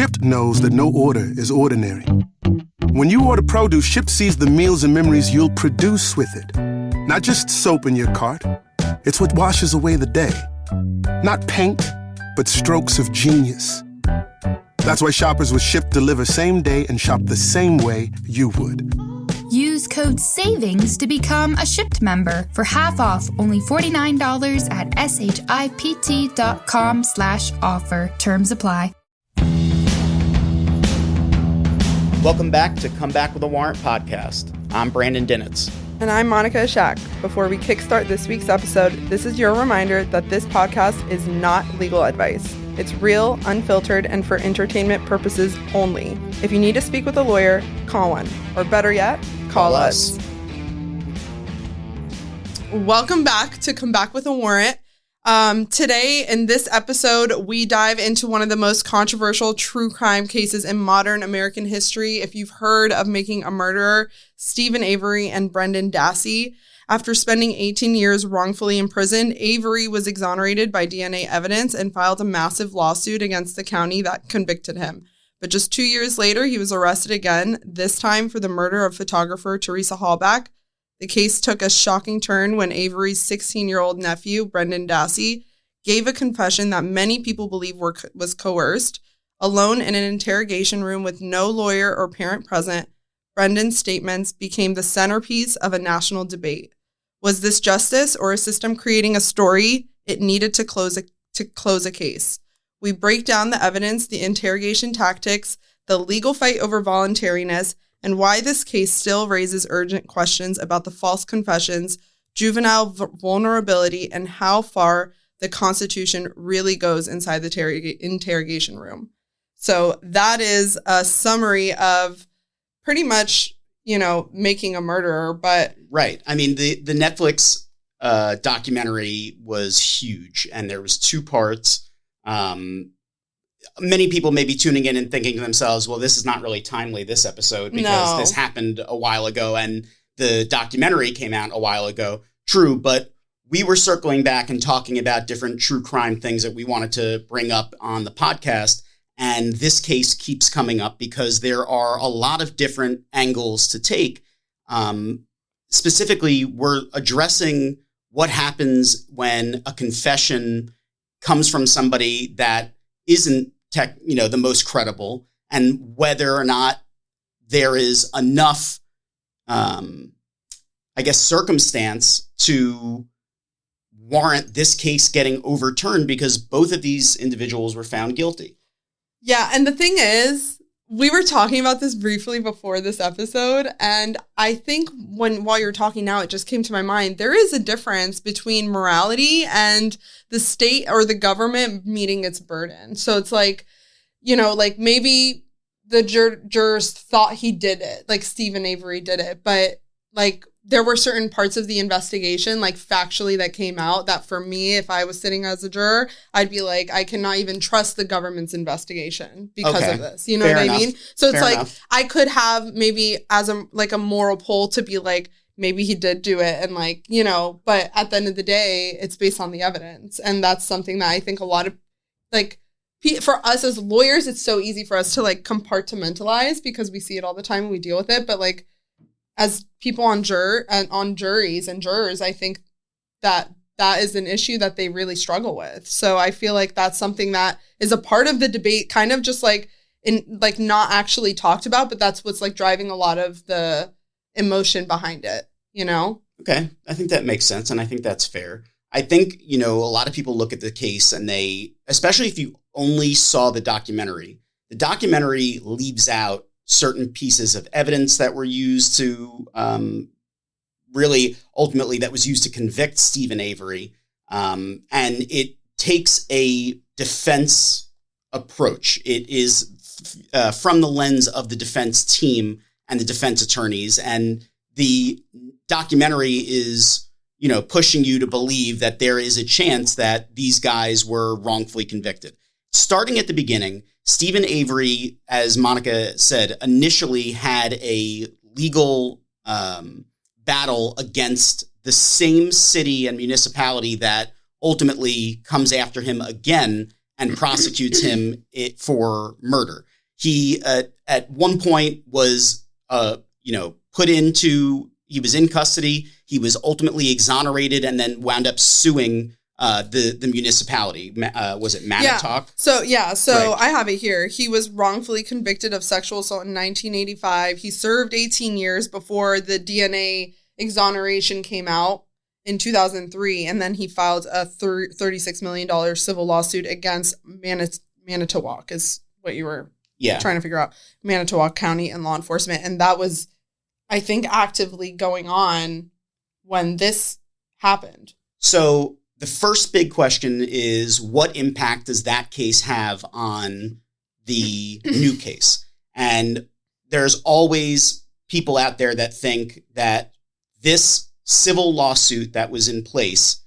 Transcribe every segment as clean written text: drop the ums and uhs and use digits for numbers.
Shipt knows that no order is ordinary. When you order produce, Shipt sees the meals and memories you'll produce with it. Not just soap in your cart. It's what washes away the day. Not paint, but strokes of genius. That's why shoppers with Shipt deliver same day and shop the same way you would. Use code SAVINGS to become a Shipt member for half off only $49 at shipt.com/offer. Terms apply. Welcome back to Come Back with a Warrant podcast. I'm Brandon Dinetz. And I'm Monica Ishak. Before we kickstart this week's episode, this is your reminder that this podcast is not legal advice. It's real, unfiltered, and for entertainment purposes only. If you need to speak with a lawyer, call one. Or better yet, call us. Welcome back to Come Back with a Warrant. Today, in this episode, we dive into one of the most controversial true crime cases in modern American history. If you've heard of Making a Murderer, Steven Avery and Brendan Dassey. After spending 18 years wrongfully imprisoned, Avery was exonerated by DNA evidence and filed a massive lawsuit against the county that convicted him. But just 2 years later, he was arrested again, this time for the murder of photographer Teresa Halbach. The case took a shocking turn when Avery's 16-year-old nephew, Brendan Dassey, gave a confession that many people believe was coerced. Alone in an interrogation room with no lawyer or parent present, Brendan's statements became the centerpiece of a national debate. Was this justice or a system creating a story it needed to close a case? We break down the evidence, the interrogation tactics, the legal fight over voluntariness, and why this case still raises urgent questions about the false confessions, juvenile vulnerability, and how far the Constitution really goes inside the interrogation room. So that is a summary of pretty much, Making a Murderer, but... Right. I mean, the Netflix documentary was huge, and there was 2 parts. Many people may be tuning in and thinking to themselves, well, this is not really timely, this episode, because this happened a while ago and the documentary came out a while ago. True, but we were circling back and talking about different true crime things that we wanted to bring up on the podcast. And this case keeps coming up because there are a lot of different angles to take. Specifically, we're addressing what happens when a confession comes from somebody that isn't the most credible, and whether or not there is enough, circumstance to warrant this case getting overturned because both of these individuals were found guilty. Yeah, and the thing is, we were talking about this briefly before this episode, and I think while you're talking now, it just came to my mind, there is a difference between morality and the state or the government meeting its burden. So it's like, maybe the jurors thought he did it, like Steven Avery did it, but there were certain parts of the investigation, factually, that came out that for me, if I was sitting as a juror, I'd be like, I cannot even trust the government's investigation because of this. You know Fair what enough. I mean? So it's Fair enough. I could have maybe as a moral poll to be like, maybe he did do it. And but at the end of the day, it's based on the evidence. And that's something that I think a lot of for us as lawyers, it's so easy for us to compartmentalize because we see it all the time and we deal with it. But as people on juries and jurors, I think that is an issue that they really struggle with. So I feel like that's something that is a part of the debate, kind of just not actually talked about, but that's what's driving a lot of the emotion behind it, Okay. I think that makes sense. And I think that's fair. I think, a lot of people look at the case and they, especially if you only saw the documentary leaves out certain pieces of evidence that were used to really ultimately that was used to convict Steven Avery. And it takes a defense approach. It is from the lens of the defense team and the defense attorneys. And the documentary is, pushing you to believe that there is a chance that these guys were wrongfully convicted. Starting at the beginning, Steven Avery, as Monica said, initially had a legal battle against the same city and municipality that ultimately comes after him again and prosecutes him for murder. He at one point was he was in custody. He was ultimately exonerated and then wound up suing the municipality. Was it Manitowoc? Yeah. So Right. I have it here. He was wrongfully convicted of sexual assault in 1985. He served 18 years before the DNA exoneration came out in 2003. And then he filed a $36 million civil lawsuit against Manitowoc is what you were trying to figure out. Manitowoc County and law enforcement. And that was, I think, actively going on when this happened. So the first big question is, what impact does that case have on the new case? And there's always people out there that think that this civil lawsuit that was in place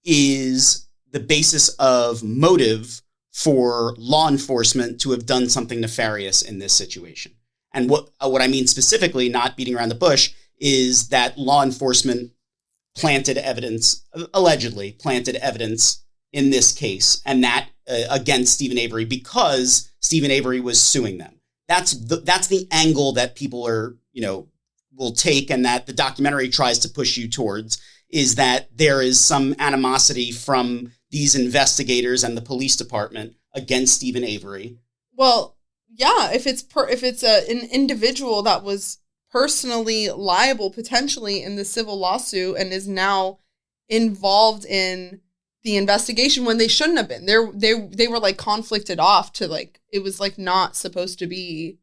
is the basis of motive for law enforcement to have done something nefarious in this situation. And what I mean specifically, not beating around the bush, is that law enforcement allegedly planted evidence in this case, and that against Steven Avery, because Steven Avery was suing them. That's the angle that people will take, and that the documentary tries to push you towards, is that there is some animosity from these investigators and the police department against Steven Avery. Well, yeah, if it's an individual that was personally liable potentially in the civil lawsuit and is now involved in the investigation when they shouldn't have been. They were like conflicted off to like, it was like not supposed to be.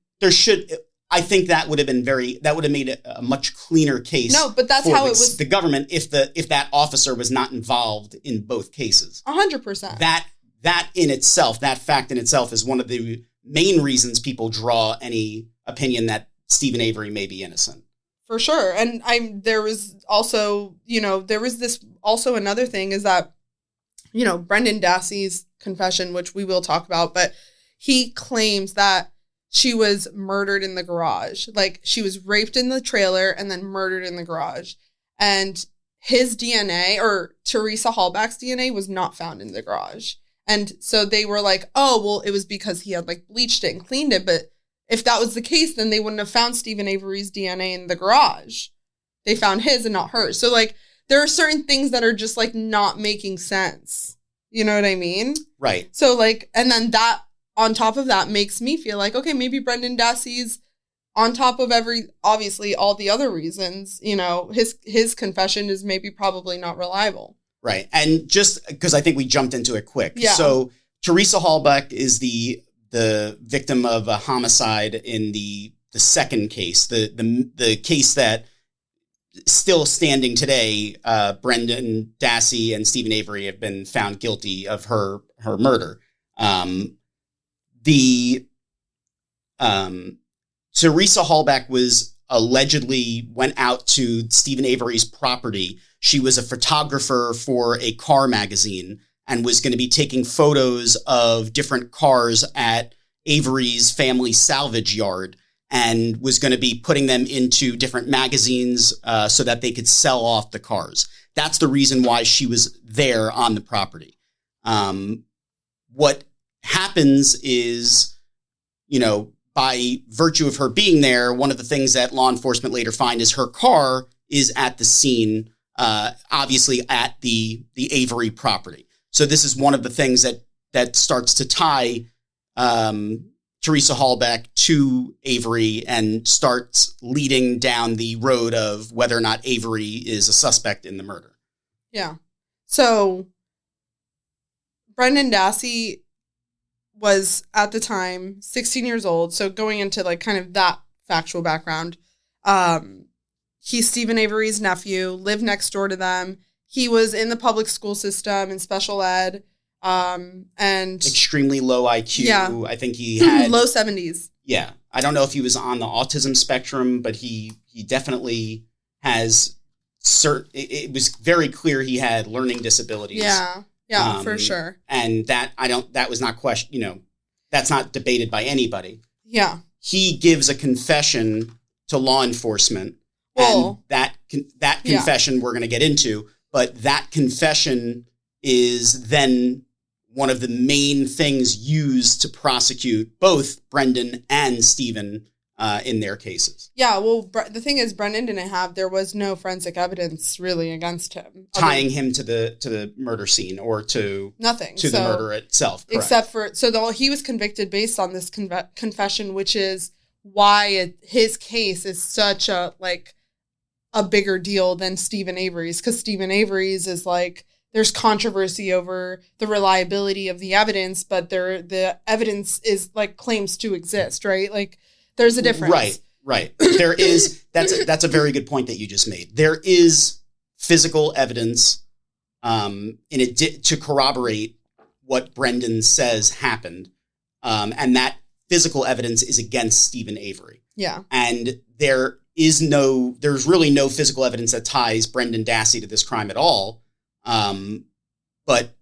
I think that would have made it a much cleaner case. No, but that's how it was. The government, if that officer was not involved in both cases. 100%. That in itself, that fact in itself is one of the main reasons people draw any opinion that Steven Avery may be innocent. For sure. And there was also another thing is that, Brendan Dassey's confession, which we will talk about, but he claims that she was murdered in the garage. Like, she was raped in the trailer and then murdered in the garage. And his DNA, or Teresa Halbach's DNA, was not found in the garage. And so they were like, oh, well, it was because he had like bleached it and cleaned it. But if that was the case, then they wouldn't have found Steven Avery's DNA in the garage. They found his and not hers. So like, there are certain things that are just like not making sense. You know what I mean? Right. So like, and then that on top of that makes me feel like, okay, maybe Brendan Dassey's on top of obviously all the other reasons, his confession is maybe probably not reliable. Right. And just because I think we jumped into it quick. Yeah. So Teresa Halbach is the victim of a homicide in the second case, the case that still standing today. Brendan Dassey and Steven Avery have been found guilty of her murder. Teresa Halbach was allegedly went out to Steven Avery's property. She was a photographer for a car magazine and was going to be taking photos of different cars at Avery's family salvage yard, and was going to be putting them into different magazines so that they could sell off the cars. That's the reason why she was there on the property. What happens is, by virtue of her being there, one of the things that law enforcement later find is her car is at the scene, obviously at the Avery property. So this is one of the things that starts to tie Teresa Halbach to Avery and starts leading down the road of whether or not Avery is a suspect in the murder. Yeah. So Brendan Dassey was at the time 16 years old. So going into like kind of that factual background, he's Steven Avery's nephew, lived next door to them. He was in the public school system in special ed. And extremely low IQ. Yeah. I think he had low 70s. Yeah. I don't know if he was on the autism spectrum, but he definitely has it was very clear he had learning disabilities. Yeah. Yeah, for sure. And that was not that's not debated by anybody. Yeah. He gives a confession to law enforcement. Well, and that confession we're going to get into, but that confession is then one of the main things used to prosecute both Brendan and Steven in their cases. Yeah, well, the thing is, Brendan there was no forensic evidence really against him. Tying him to the murder scene or to nothing. To the murder itself. Correct. Except for, he was convicted based on this confession, which is why his case is such a bigger deal than Steven Avery's, because Steven Avery's is there's controversy over the reliability of the evidence, but the evidence is claims to exist, right? There's a difference. Right. There is, that's a very good point that you just made. There is physical evidence to corroborate what Brendan says happened. And that physical evidence is against Steven Avery. Yeah. And there's really no physical evidence that ties Brendan Dassey to this crime at all. But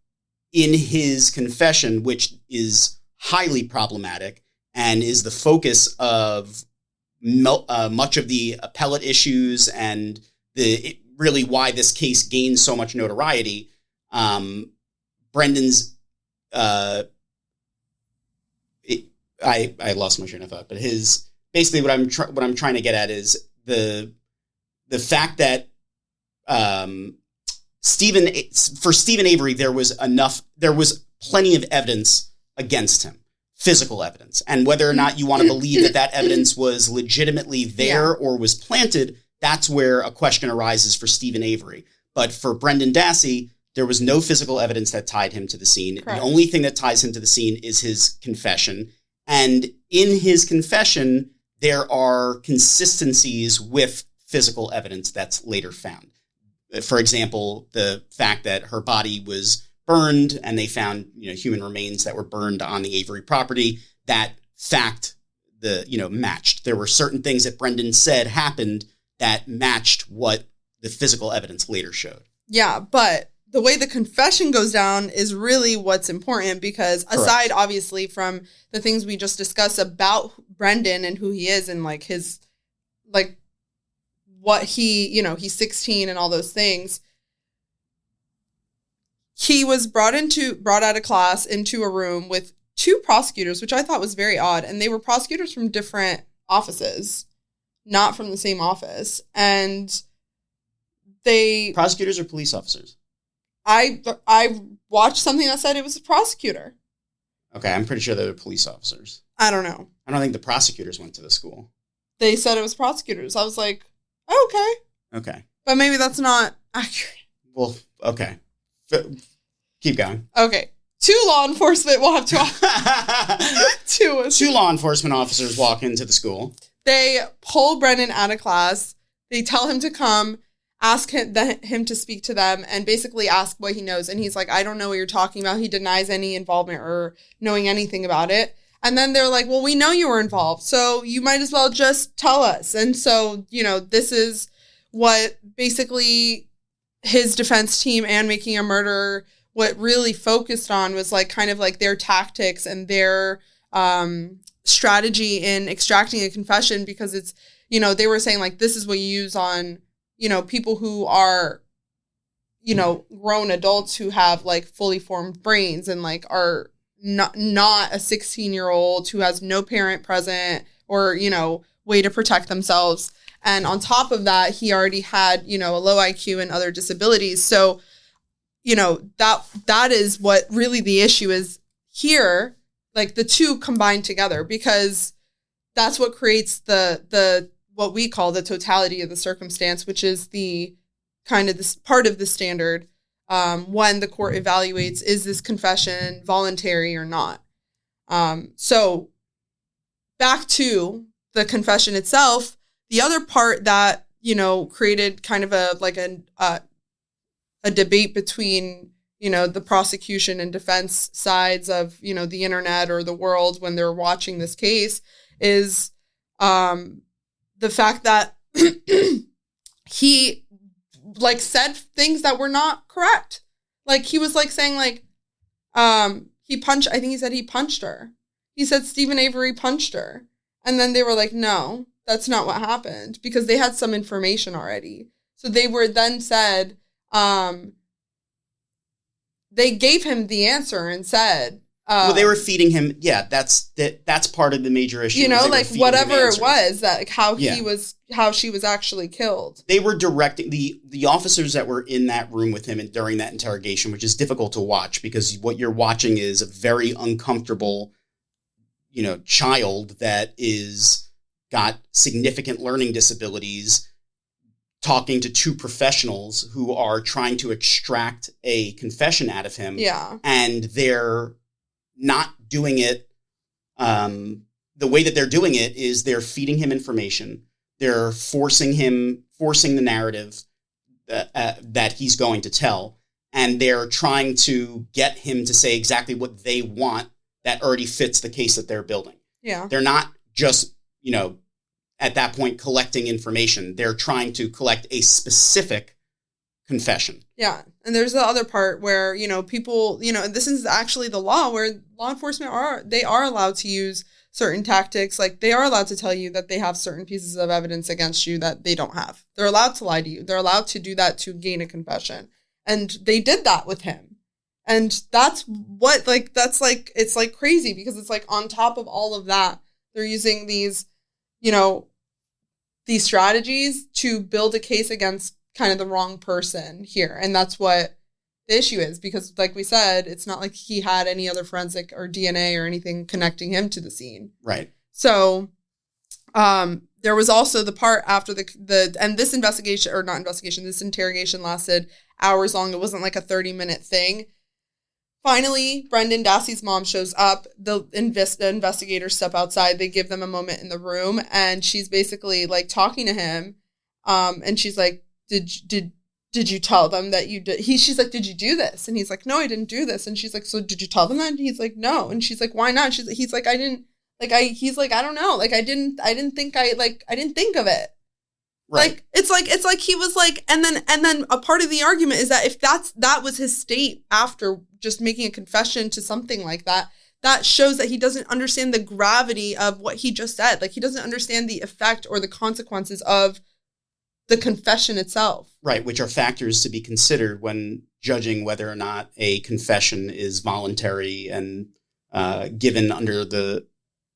in his confession, which is highly problematic and is the focus of much of the appellate issues and really why this case gained so much notoriety, Brendan's, I lost my train of thought, but basically what I'm trying to get at is the fact that, for Steven Avery, there was plenty of evidence against him, physical evidence. And whether or not you want to believe that evidence was legitimately there or was planted, that's where a question arises for Steven Avery. But for Brendan Dassey, there was no physical evidence that tied him to the scene. Correct. The only thing that ties him to the scene is his confession. And in his confession, there are consistencies with physical evidence that's later found. For example, the fact that her body was burned and they found, human remains that were burned on the Avery property, that fact, matched. There were certain things that Brendan said happened that matched what the physical evidence later showed. Yeah, but the way the confession goes down is really what's important, because aside, obviously, from the things we just discussed about Brendan and who he is and his, what he, he's 16 and all those things. He was brought out of class into a room with two prosecutors, which I thought was very odd. And they were prosecutors from different offices, not from the same office. And prosecutors or police officers? I watched something that said it was a prosecutor. Okay, I'm pretty sure they were police officers. I don't know. I don't think the prosecutors went to the school. They said it was prosecutors. I was like, oh, okay. But maybe that's not accurate. Well, okay. Keep going. Okay. Two law enforcement officers walk into the school. They pull Brendan out of class. They tell him to come, ask him to speak to them, and basically ask what he knows. And he's like, I don't know what you're talking about. He denies any involvement or knowing anything about it. And then they're like, well, we know you were involved, so you might as well just tell us. And so, this is what basically his defense team and Making a Murderer, what really focused on was their tactics and their strategy in extracting a confession, because it's, they were saying this is what you use on, people who are, grown adults who have fully formed brains and are not a 16-year-old who has no parent present or, way to protect themselves. And on top of that, he already had, a low IQ and other disabilities. So, that is what really the issue is here, the two combined together, because that's what creates the what we call the totality of the circumstance, which is the kind of this part of the standard when the court evaluates, is this confession voluntary or not? So back to the confession itself, the other part that, created kind of a debate between, the prosecution and defense sides of, the internet or the world when they're watching this case is the fact that he said things that were not correct. He was saying he punched, I think he said he punched her. He said Steven Avery punched her. And then they were like, no, that's not what happened, because they had some information already. So they were then said, they gave him the answer and said, well, they were feeding him. Yeah, that's part of the major issue. You know, like whatever it was, that how she was actually killed. They were directing the officers that were in that room with him and during that interrogation, which is difficult to watch because what you're watching is a very uncomfortable, child that is got significant learning disabilities talking to two professionals who are trying to extract a confession out of him. Yeah. And they're not doing it. The way that they're doing it is they're feeding him information. They're forcing the narrative that he's going to tell. And they're trying to get him to say exactly what they want that already fits the case that they're building. Yeah. They're not just, at that point collecting information. They're trying to collect a specific confession. Yeah. And there's the other part where, people, this is actually the law where law enforcement are allowed to use certain tactics. Like they are allowed to tell you that they have certain pieces of evidence against you that they don't have. They're allowed to lie to you. They're allowed to do that to gain a confession. And they did that with him. And that's what, it's like crazy because it's like on top of all of that, they're using these, these strategies to build a case against kind of the wrong person here. And that's what the issue is because like we said, it's not like he had any other forensic or DNA or anything connecting him to the scene. Right. So there was also the part after and this this interrogation lasted hours long. It wasn't like a 30-minute thing. Finally, Brendan Dassey's mom shows up. The investigators step outside. They give them a moment in the room, and she's basically like talking to him. And she's like, "Did you tell them that you did?" She's like, "Did you do this?" And he's like, "No, I didn't do this." And she's like, "So did you tell them that?" And he's like, "No." And she's like, "Why not?" He's like, "I didn't." He's like, "I don't know. Like, I didn't think of it." Right. Like it's like he was like, and then a part of the argument is that if that was his state after just making a confession to something like that, that shows that he doesn't understand the gravity of what he just said. Like he doesn't understand the effect or the consequences of the confession itself. Right, which are factors to be considered when judging whether or not a confession is voluntary and given under the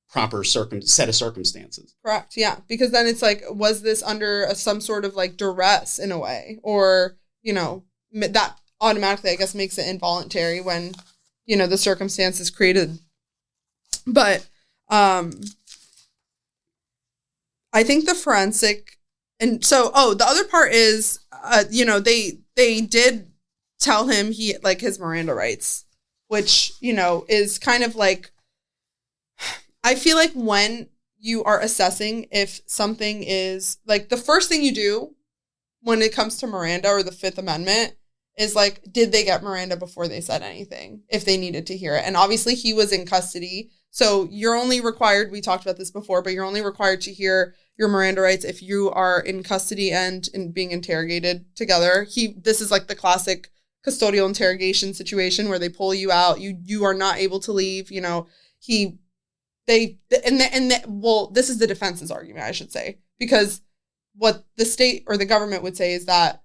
proper set of circumstances. Correct. Yeah. Because then it's like, was this under some sort of like duress in a way, or, that automatically, I guess, makes it involuntary when, the circumstances created. But, I think the forensic, and so, the other part is, they did tell him his Miranda rights, which, is kind of like, I feel like when you are assessing if something is like the first thing you do when it comes to Miranda or the Fifth Amendment is like, did they get Miranda before they said anything if they needed to hear it? And obviously he was in custody. So you're only required, we talked about this before, but you're only required to hear your Miranda rights if you are in custody and being interrogated together. This is like the classic custodial interrogation situation where they pull you out. You are not able to leave, this is the defense's argument, I should say, because what the state or the government would say is that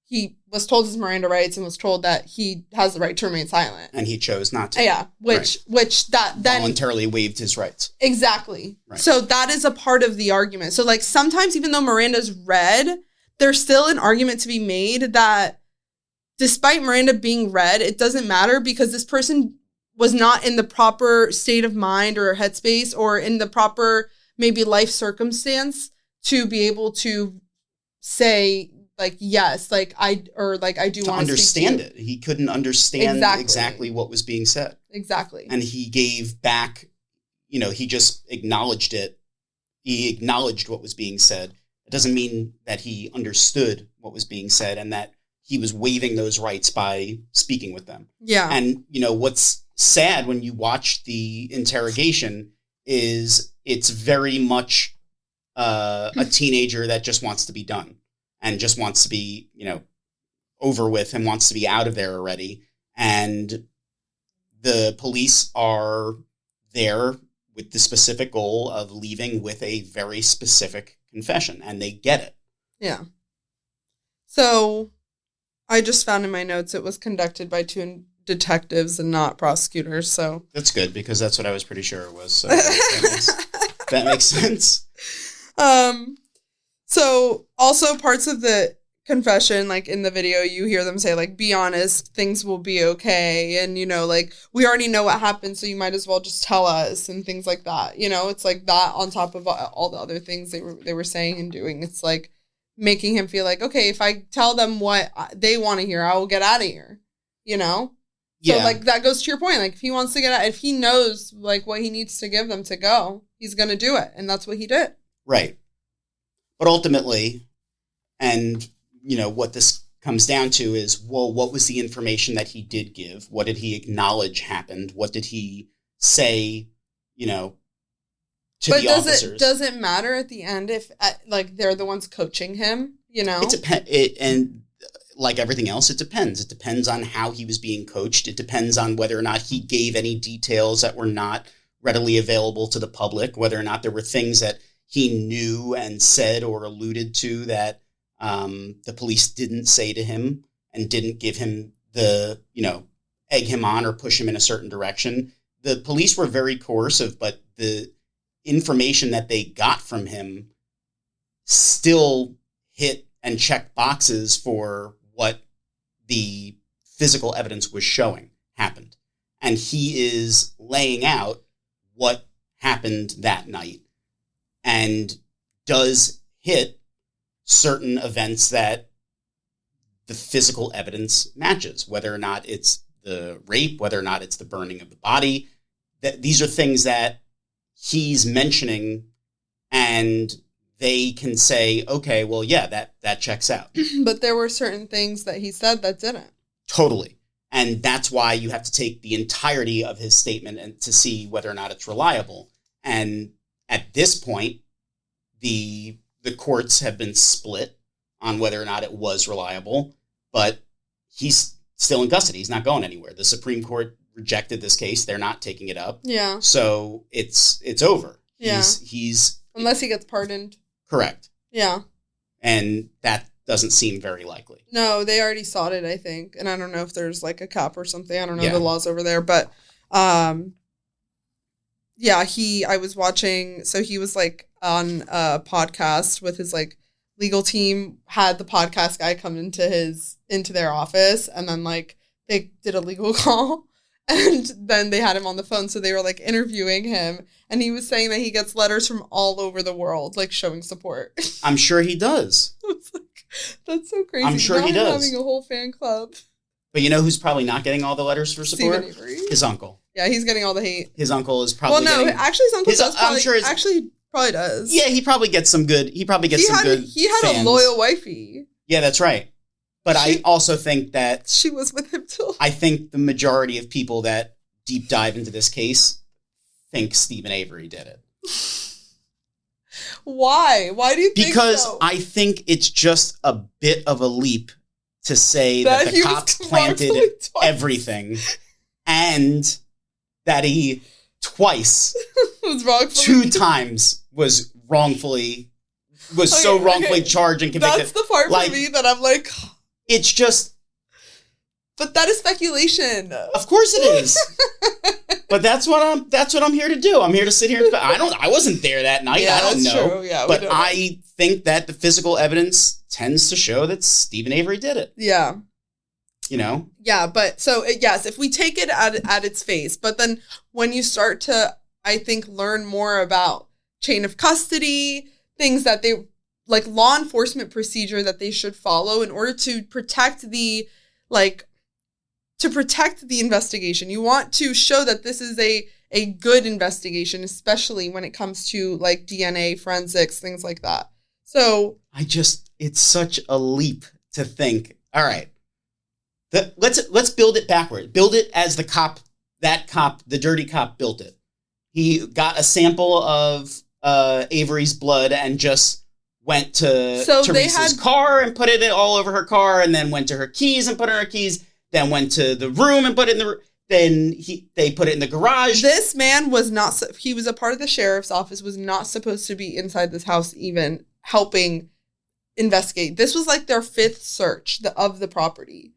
he was told his Miranda rights and was told that he has the right to remain silent. And he chose not to. Yeah, which that then voluntarily waived his rights. Exactly. Right. So that is a part of the argument. So like sometimes even though Miranda's read, there's still an argument to be made that despite Miranda being read, it doesn't matter because this person was not in the proper state of mind or headspace or in the proper maybe life circumstance to be able to say like, yes, like I do want to understand it. He couldn't understand exactly what was being said. Exactly. And he gave back, he just acknowledged it. He acknowledged what was being said. It doesn't mean that he understood what was being said and that he was waiving those rights by speaking with them. Yeah. And, what's sad when you watch the interrogation is it's very much a teenager that just wants to be done and just wants to be, over with and wants to be out of there already. And the police are there with the specific goal of leaving with a very specific confession, and they get it. Yeah. So I just found in my notes it was conducted by two detectives and not prosecutors. So that's good because that's what I was pretty sure it was. So that makes sense. So also parts of the confession, like in the video, you hear them say like, be honest, things will be okay. And, you know, like we already know what happened, so you might as well just tell us and things like that. You know, it's like that on top of all the other things they were saying and doing. It's like making him feel like, okay, if I tell them what they want to hear, I will get out of here, you know? So like that goes to your point. Like if he wants to get out, if he knows like what he needs to give them to go, he's going to do it. And that's what he did. Right. But ultimately, and you know, what this comes down to is, well, what was the information that he did give? What did he acknowledge happened? What did he say, you know, to the officers? Does it matter at the end if, like, they're the ones coaching him, you know? And like everything else, it depends. It depends on how he was being coached. It depends on whether or not he gave any details that were not readily available to the public, whether or not there were things that he knew and said or alluded to that the police didn't say to him and didn't give him the, you know, egg him on or push him in a certain direction. The police were very coercive, but the information that they got from him still hit and checked boxes for what the physical evidence was showing happened. And he is laying out what happened that night and does hit certain events that the physical evidence matches, whether or not it's the rape, whether or not it's the burning of the body. That these are things that he's mentioning, and they can say, okay, well, yeah, that checks out. But there were certain things that he said that didn't. Totally. And that's why you have to take the entirety of his statement and to see whether or not it's reliable. And at this point, the courts have been split on whether or not it was reliable, but he's still in custody. He's not going anywhere. The Supreme Court rejected this case. They're not taking it up. Yeah. So it's over. Yeah. He's unless he gets pardoned. Correct. Yeah. And that doesn't seem very likely. No, they already sought it, I think. And I don't know if there's like a cap or something. I don't know the laws over there, but yeah, I was watching, so he was like on a podcast with his like legal team, had the podcast guy come into their office, and then like they did a legal call, and then they had him on the phone, so they were like interviewing him, and he was saying that he gets letters from all over the world like showing support. I'm sure he does. It's like, that's so crazy. I'm sure he does. Having a whole fan club. But you know who's probably not getting all the letters for support? Steven Avery. His uncle. Yeah, he's getting all the hate. His uncle is probably actually his uncle does probably, I'm sure probably does. Yeah, he probably gets some good. He probably gets some good. He had fans. A loyal wifey. Yeah, that's right. But I also think that she was with him too. I think the majority of people that deep dive into this case think Steven Avery did it. Why? Why do you think Because so? I think it's just a bit of a leap to say that the cops planted everything and that he twice, was wrongfully. 2 times was wrongfully charged and convicted. That's the part for me that I'm like, it's just. But that is speculation. Of course it is. But that's what I'm here to do. I'm here to sit here. I wasn't there that night. Yeah, I don't know. True. Yeah, but I think that the physical evidence tends to show that Steven Avery did it. Yeah. You know? Yeah, but so yes, if we take it at its face, but then when you start to, I think, learn more about chain of custody, things that they, like law enforcement procedure that they should follow in order to protect the, investigation. You want to show that this is a good investigation, especially when it comes to like DNA, forensics, things like that. So it's such a leap to think, all right, let's build it backward. Build it as the dirty cop built it. He got a sample of Avery's blood and just went to Teresa's car and put it all over her car, and then went to her keys and put it in her keys, then went to the room and put it in the then they put it in the garage. This man was not, he was a part of the sheriff's office, was not supposed to be inside this house even helping investigate. This was like their 5th search of the property.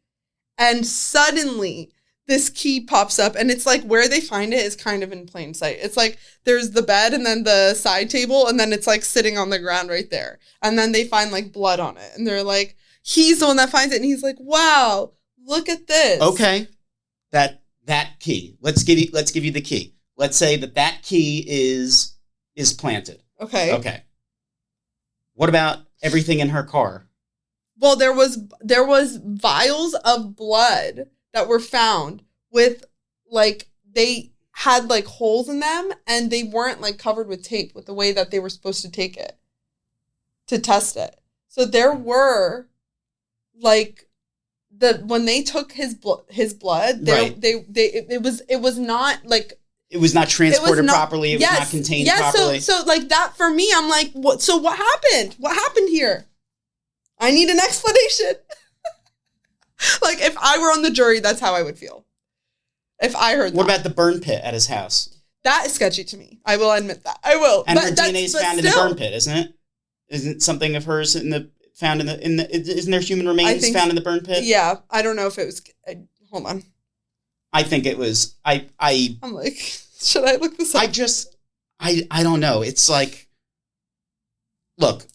And suddenly this key pops up, and it's like where they find it is kind of in plain sight. It's like there's the bed and then the side table, and then it's like sitting on the ground right there. And then they find like blood on it, and they're like, he's the one that finds it, and he's like, wow, look at this. Okay, that key. Let's give you the key. Let's say that key is planted. Okay. What about everything in her car? Well, there was vials of blood that were found with, like, they had, like, holes in them, and they weren't, like, covered with tape with the way that they were supposed to take it to test it. So there were, like, when they took his blood, right. it was not, like... It was not transported properly. It was not contained properly. So, like, that for me, I'm like, what? So what happened? What happened here? I need an explanation. Like, if I were on the jury, that's how I would feel. If I heard that. What about the burn pit at his house? That is sketchy to me. I will admit that. I will. And her DNA is found in the burn pit, isn't it? Isn't something of hers found in the isn't there human remains found in the burn pit? Yeah. I don't know if it was, hold on. I think it was, I'm like, should I look this up? I don't know. It's like, look,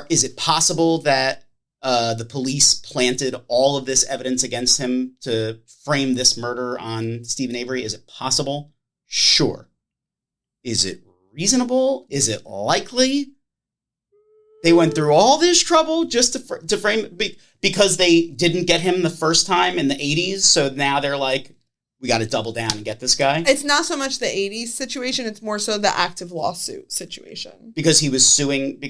is it possible that the police planted all of this evidence against him to frame this murder on Steven Avery? Is it possible? Sure. Is it reasonable? Is it likely? They went through all this trouble just to frame because they didn't get him the first time in the 80s. So now they're like, we got to double down and get this guy. It's not so much the 80s situation. It's more so the active lawsuit situation. Because he was suing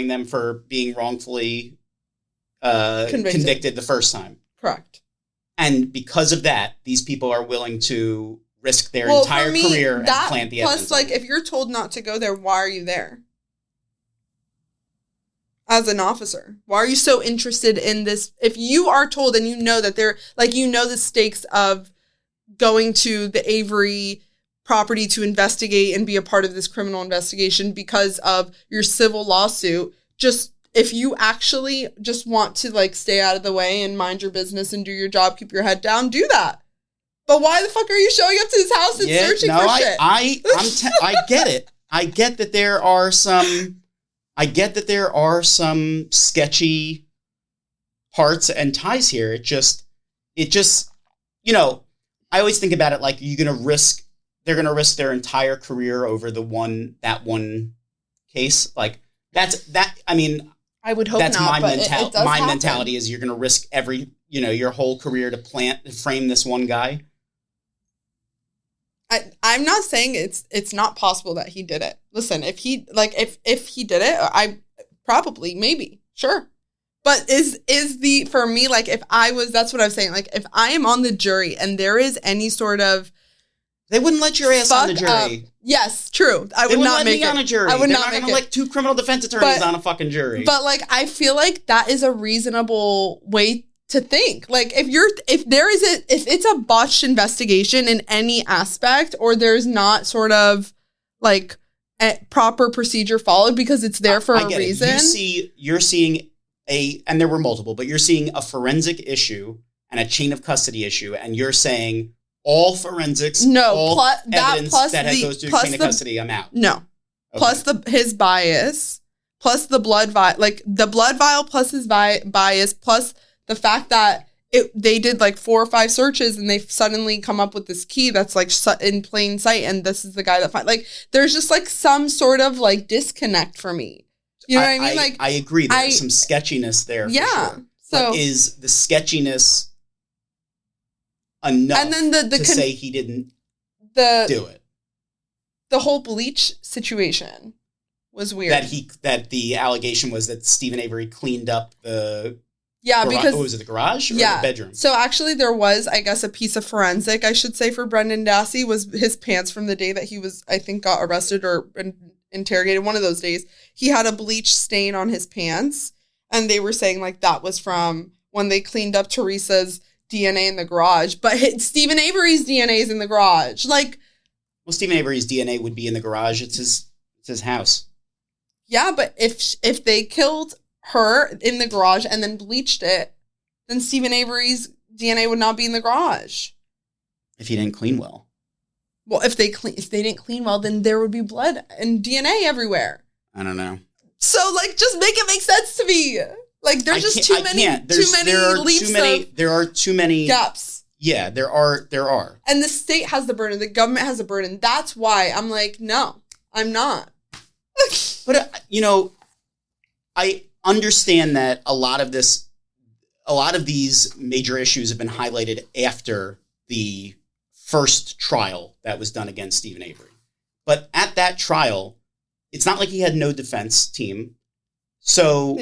them for being wrongfully convicted the first time. Correct. And because of that, these people are willing to risk their entire career and plant the evidence. Plus, like, if you're told not to go there, why are you there? As an officer, why are you so interested in this? If you are told and you know that they're, like, you know the stakes of going to the Avery property to investigate and be a part of this criminal investigation because of your civil lawsuit, just if you actually just want to, like, stay out of the way and mind your business and do your job, keep your head down, do that. But why the fuck are you showing up to his house and searching for shit? I get it. I get that there are some sketchy parts and ties here. It just, you know, I always think about it like they're going to risk their entire career over that one case. Like I mean, I would hope that's not, my mentality is you're going to risk your whole career to frame this one guy. I'm not saying it's not possible that he did it. Listen, if he did it, I probably, maybe, sure. But for me, like, that's what I'm saying. Like, if I am on the jury and there is any sort of, they wouldn't let your ass on the jury. Yes, true. I would not make it on a jury. They're not going to let two criminal defense attorneys on a fucking jury. But, like, I feel like that is a reasonable way to think. Like, if it's a botched investigation in any aspect, or there's not sort of, like, a proper procedure followed because it's there for a reason. You're seeing and there were multiple, but you're seeing a forensic issue and a chain of custody issue, and you're saying all forensics, evidence that goes to chain of custody, I'm out. No. Okay. Plus his bias, plus the blood vial, like the blood vial plus his bias, plus the fact that they did like 4 or 5 searches and they suddenly come up with this key that's like in plain sight, and this is the guy that like, there's just like some sort of like disconnect for me. You know what I mean? Like, I agree. There's some sketchiness there. Yeah. For sure. So but is the sketchiness enough and then to say he didn't do it? The whole bleach situation was weird. That the allegation was that Steven Avery cleaned up the because was it the garage or the bedroom? So actually there was, I guess, a piece of forensic, I should say, for Brendan Dassey was his pants from the day that he was, I think, got arrested or interrogated. One of those days, he had a bleach stain on his pants, and they were saying like that was from when they cleaned up Teresa's DNA in the garage. But Steven Avery's DNA is in the garage. Like, well, Steven Avery's DNA would be in the garage. It's his house. Yeah, but if they killed her in the garage and then bleached it, then Steven Avery's DNA would not be in the garage. If he didn't clean well. Well, if they didn't clean well, then there would be blood and DNA everywhere. I don't know. So, like, just make it make sense to me. Like, there's just too many leaps. There are too many gaps. Yeah, there are. And the state has the burden. The government has the burden. That's why I'm like, no, I'm not. But, I understand that a lot of these major issues have been highlighted after the first trial that was done against Steven Avery. But at that trial, it's not like he had no defense team. So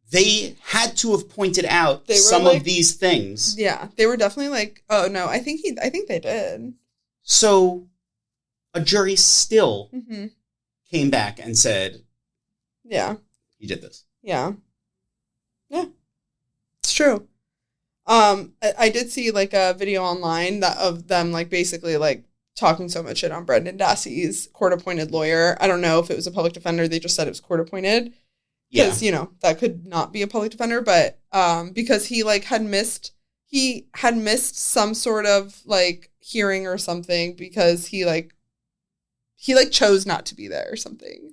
they had to have pointed out some of these things. Yeah, they were definitely like, oh, no, I think they did. So a jury still came back and said, yeah, you did this. Yeah. Yeah. It's true. I did see like a video online of them like basically like talking so much shit on Brendan Dassey's court-appointed lawyer. I don't know if it was a public defender. They just said it was court-appointed. Because, that could not be a public defender. But because he like had missed some sort of like hearing or something because he chose not to be there or something.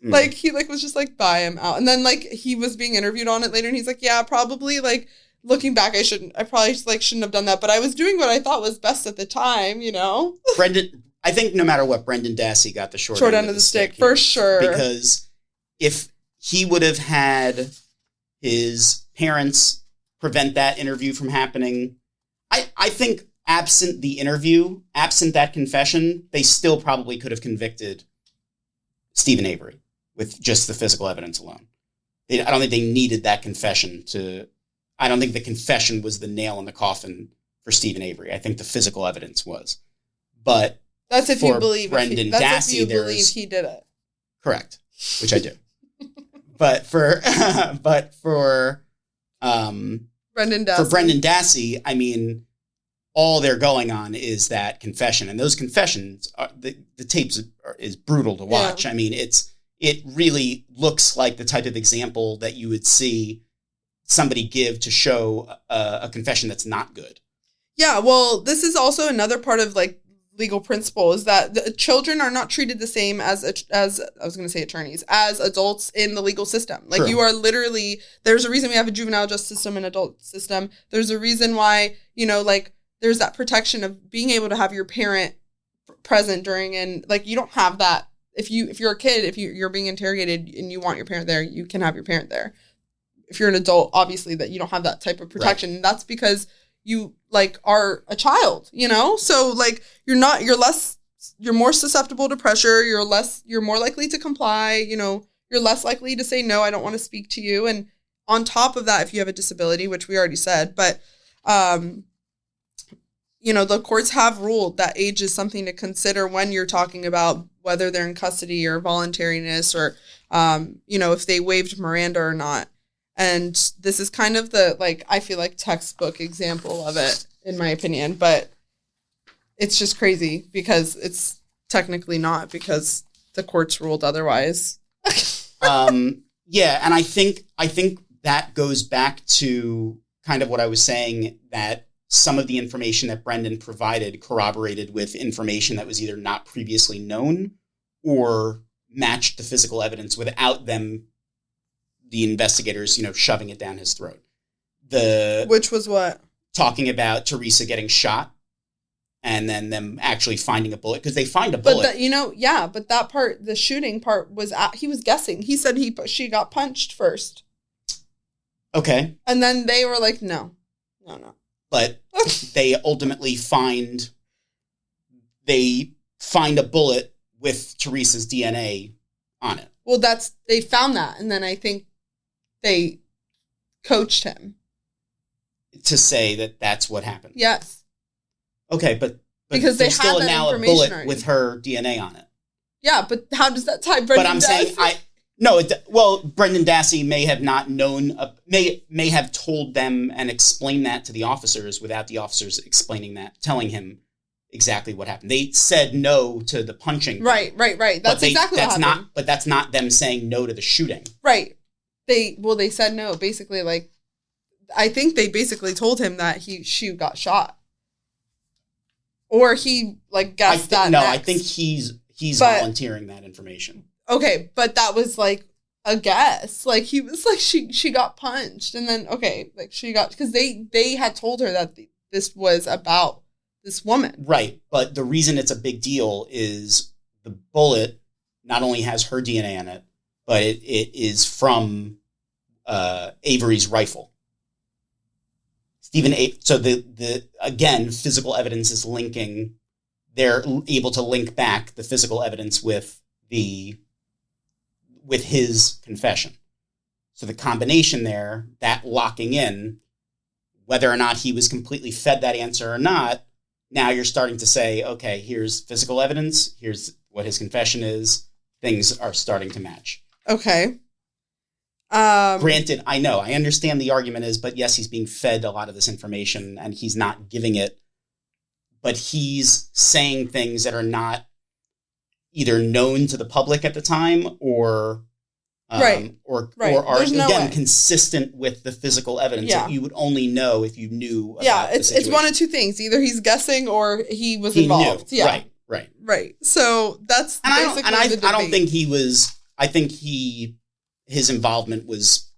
Like, he, like, was just, like, buy him out. And then, like, he was being interviewed on it later, and he's like, yeah, probably, like, looking back, I probably, like, shouldn't have done that, but I was doing what I thought was best at the time, I think no matter what, Brendan Dassey got the short end of the stick. For sure. Because if he would have had his parents prevent that interview from happening, I think absent the interview, absent that confession, they still probably could have convicted Steven Avery with just the physical evidence alone. I don't think they needed that confession I don't think the confession was the nail in the coffin for Steven Avery. I think the physical evidence was. But that's if you believe Brendan Dassey, if you believe he did it. Correct, which I do. but for Brendan Dassey, I mean, all they're going on is that confession, and those confessions the tapes is brutal to watch. Yeah. I mean, it really looks like the type of example that you would see somebody give to show a confession that's not good. Yeah, well, this is also another part of like legal principle is that the children are not treated the same as I was going to say attorneys, as adults in the legal system. Like, you are literally, there's a reason we have a juvenile justice system and adult system. There's a reason why, like, there's that protection of being able to have your parent present during, and like, you don't have that. If you're a kid, if you're being interrogated and you want your parent there, you can have your parent there. If you're an adult, obviously that you don't have that type of protection. Right. And that's because you like are a child, So like you're more susceptible to pressure. You're more likely to comply. You're less likely to say, no, I don't want to speak to you. And on top of that, if you have a disability, which we already said, but, the courts have ruled that age is something to consider when you're talking about whether they're in custody or voluntariness or, if they waived Miranda or not. And this is kind of the, like, I feel like textbook example of it, in my opinion. But it's just crazy because it's technically not, because the courts ruled otherwise. Yeah, and I think that goes back to kind of what I was saying, that some of the information that Brendan provided corroborated with information that was either not previously known or matched the physical evidence without the investigators, shoving it down his throat. Which was what? Talking about Teresa getting shot and then them actually finding a bullet, because they find a bullet. But but that part, the shooting part, he was guessing. He said she got punched first. Okay. And then they were like, no. But they ultimately find a bullet with Teresa's DNA on it. Well, they found that, and then I think they coached him to say that that's what happened. Yes. Okay, but because there's still now a bullet already with her DNA on it. Yeah, but how does that tie Brendan Dassey? But I'm saying Brendan Dassey may have not known, may have told them and explained that to the officers without the officers telling him exactly what happened. They said no to the punching. Right. That's exactly what happened. But that's not them saying no to the shooting. Right. They said no, basically, like, I think they basically told him that she got shot. Or he like guessed that. No, next. I think he's volunteering that information. Okay, but that was like a guess. Like he was like she got punched, and then like she got, because they had told her that this was about this woman. Right, but the reason it's a big deal is the bullet not only has her DNA in it, but it is from Avery's rifle. So the again, physical evidence is linking. They're able to link back the physical evidence with his confession. So the combination there, that locking in, whether or not he was completely fed that answer or not, now you're starting to say, okay, here's physical evidence, here's what his confession is. Things are starting to match. Okay. Granted, I understand the argument is, but yes, he's being fed a lot of this information and he's not giving it, but he's saying things that are not either known to the public at the time or are again consistent with the physical evidence that you would only know if you knew about it's one of two things. Either he's guessing or he was involved. Knew. Yeah. Right. So that's basically I don't think he was. I think his involvement was,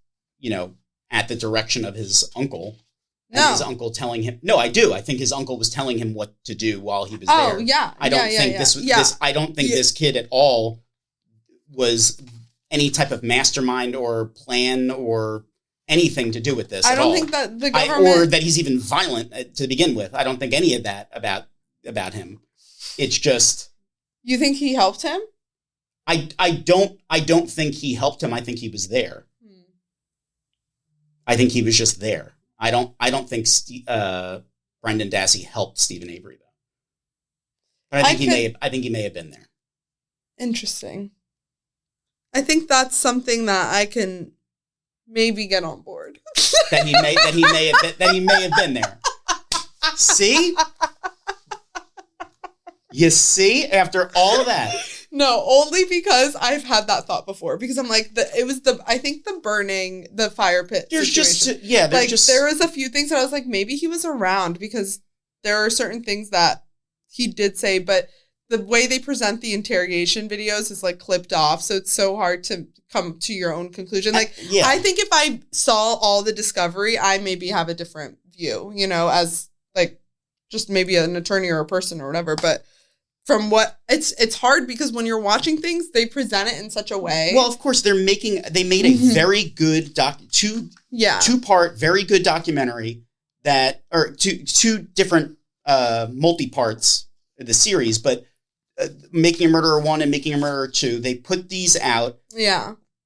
at the direction of his uncle. And his uncle telling him. No, I do. I think his uncle was telling him what to do while he was there. Oh, yeah. I don't think this. I don't think this kid at all was any type of mastermind or plan or anything to do with this. I don't think that the government or that he's even violent to begin with. I don't think any of that about him. It's just. You think he helped him? I don't think he helped him. I think he was there. I think he was just there. I don't think Brendan Dassey helped Steven Avery though. But I think he may have been there. Interesting. I think that's something that I can maybe get on board. that he may have been there. See? You see, after all of that. No, only because I've had that thought before. Because I'm like, I think the fire pit There's situation. There was a few things that I was like, maybe he was around, because there are certain things that he did say, but the way they present the interrogation videos is like clipped off. So it's so hard to come to your own conclusion. I think if I saw all the discovery, I maybe have a different view, as like just maybe an attorney or a person or whatever. But from what it's hard, because when you're watching things, they present it in such a way. Well, of course, they made a very good two-part, very good documentary or two different multi-parts of the series, but Making a Murderer 1 and Making a Murderer 2, they put these out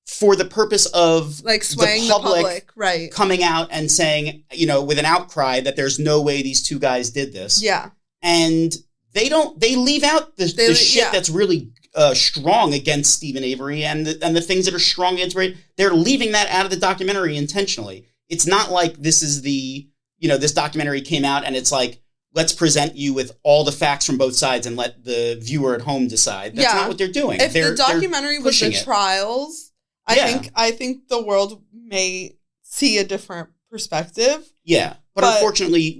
for the purpose of like swaying the public, right, coming out and saying, with an outcry that there's no way these two guys did this. Yeah. And they leave out the shit that's really strong against Steven Avery and the things that are strong against Ray. They're leaving that out of the documentary intentionally. It's not like this is this documentary came out and it's like, let's present you with all the facts from both sides and let the viewer at home decide. That's not what they're doing. If the documentary was the trials, I think the world may see a different perspective. Yeah. But unfortunately,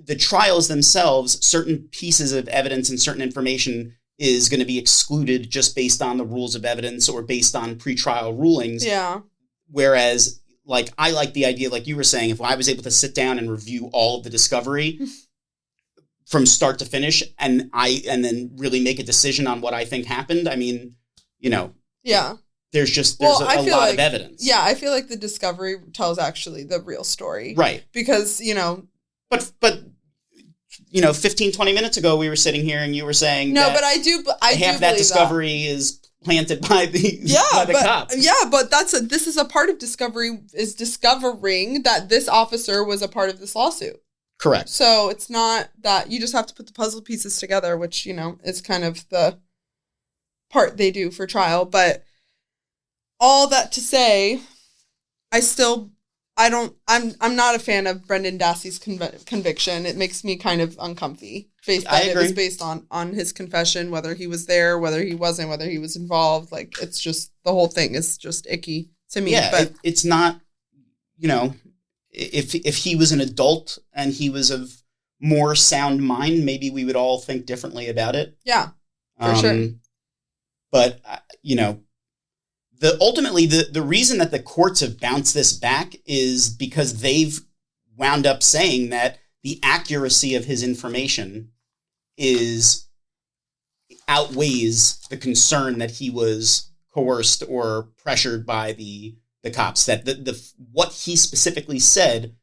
the trials themselves, certain pieces of evidence and certain information is going to be excluded just based on the rules of evidence or based on pretrial rulings. Yeah. Whereas, I like the idea, like you were saying, if I was able to sit down and review all of the discovery from start to finish and then really make a decision on what I think happened, I mean, Yeah. There's a lot of evidence. Yeah, I feel like the discovery tells actually the real story. Right. Because, But 15, 20 minutes ago, we were sitting here and you were saying half that discovery is planted by the cops. Yeah, but this is a part of discovery, is discovering that this officer was a part of this lawsuit. Correct. So it's not that you just have to put the puzzle pieces together, which, is kind of the part they do for trial. But all that to say, I'm not a fan of Brendan Dassey's conviction. It makes me kind of uncomfy. It was based on his confession, whether he was there, whether he wasn't, whether he was involved. Like, it's just, the whole thing is just icky to me. Yeah, but it's not, if he was an adult and he was of more sound mind, maybe we would all think differently about it. Yeah, for sure. But, ultimately, the reason that the courts have bounced this back is because they've wound up saying that the accuracy of his information outweighs the concern that he was coerced or pressured by the cops, that what he specifically said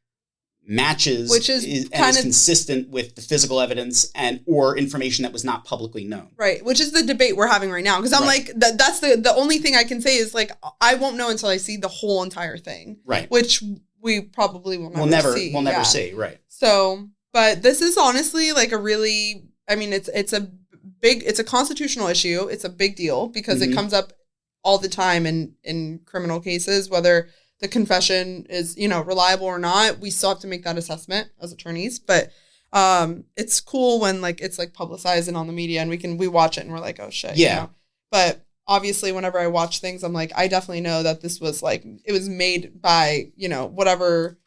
matches, which is consistent with the physical evidence or information that was not publicly known. Right, which is the debate we're having right now. Because I'm like, that's the only thing I can say is like, I won't know until I see the whole entire thing. Right. Which we probably will never see. We'll never see, right. So, but this is honestly like a really, I mean, it's a constitutional issue. It's a big deal because it comes up all the time in criminal cases, whether the confession is, reliable or not. We still have to make that assessment as attorneys, but it's cool when like it's like publicized and on the media and we watch it and we're like, oh shit. Yeah. But obviously whenever I watch things, I'm like, I definitely know that this was like, it was made by, whatever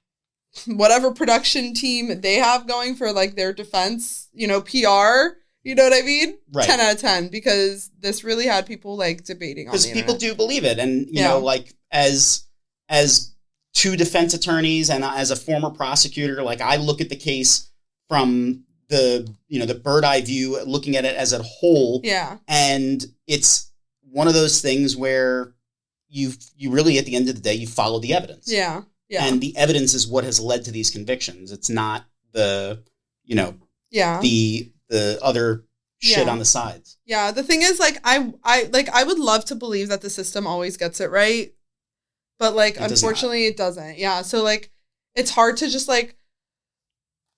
production team they have going for like their defense, PR. You know what I mean? Right. 10 out of 10, because this really had people like debating on the internet. Because people do believe it. And, you know, like as two defense attorneys and as a former prosecutor, like I look at the case from the bird eye view, looking at it as a whole. Yeah. And it's one of those things where you really, at the end of the day, you follow the evidence. Yeah. Yeah. And the evidence is what has led to these convictions. It's not the other shit on the sides. Yeah. The thing is, like, I would love to believe that the system always gets it right. But like, unfortunately it doesn't. Yeah. So like, it's hard to just like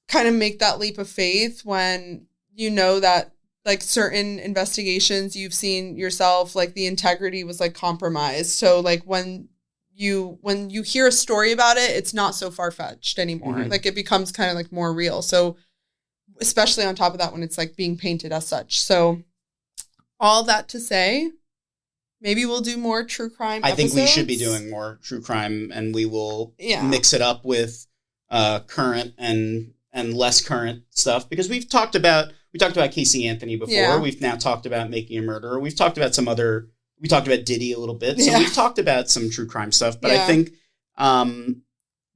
kind of make that leap of faith when you know that like certain investigations you've seen yourself, like the integrity was like compromised. So like when you hear a story about it, it's not so far-fetched anymore. Mm-hmm. Like it becomes kind of like more real. So especially on top of that, when it's like being painted as such. So all that to say, maybe we'll do more true crime episodes. I think we should be doing more true crime, and we will mix it up with current and less current stuff, because we talked about Casey Anthony before. Yeah. We've now talked about Making a Murderer. We've talked about we talked about Diddy a little bit. So we've talked about some true crime stuff, but I think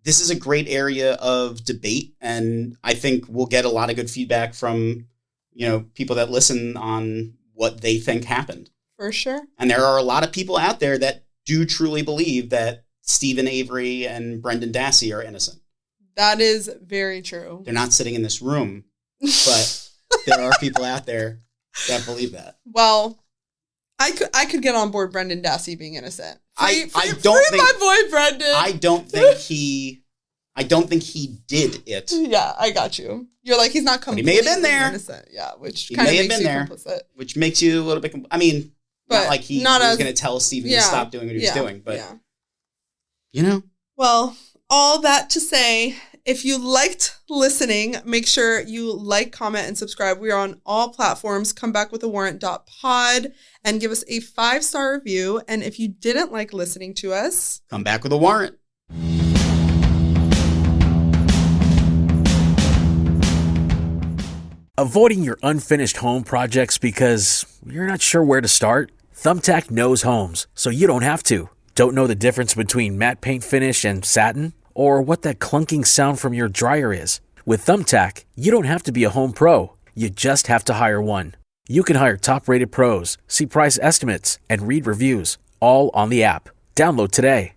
this is a great area of debate, and I think we'll get a lot of good feedback from, people that listen on what they think happened. For sure. And there are a lot of people out there that do truly believe that Steven Avery and Brendan Dassey are innocent. That is very true. They're not sitting in this room, but there are people out there that believe that. Well, I could get on board Brendan Dassey being innocent. I don't think my boy Brendan. I don't think he did it. Yeah, I got you. You're like, he's not completely he may have been there. Innocent. Yeah, which kind of makes you complicit. Which makes you a little bit. But not like he was going to tell Steven to stop doing what he was doing, but Well, all that to say, if you liked listening, make sure you like, comment, and subscribe. We are on all platforms. Come back with a warrant.pod and give us a 5-star review. And if you didn't like listening to us, come back with a warrant. Avoiding your unfinished home projects because you're not sure where to start? Thumbtack knows homes, so you don't have to. Don't know the difference between matte paint finish and satin? Or what that clunking sound from your dryer is? With Thumbtack, you don't have to be a home pro. You just have to hire one. You can hire top-rated pros, see price estimates, and read reviews, all on the app. Download today.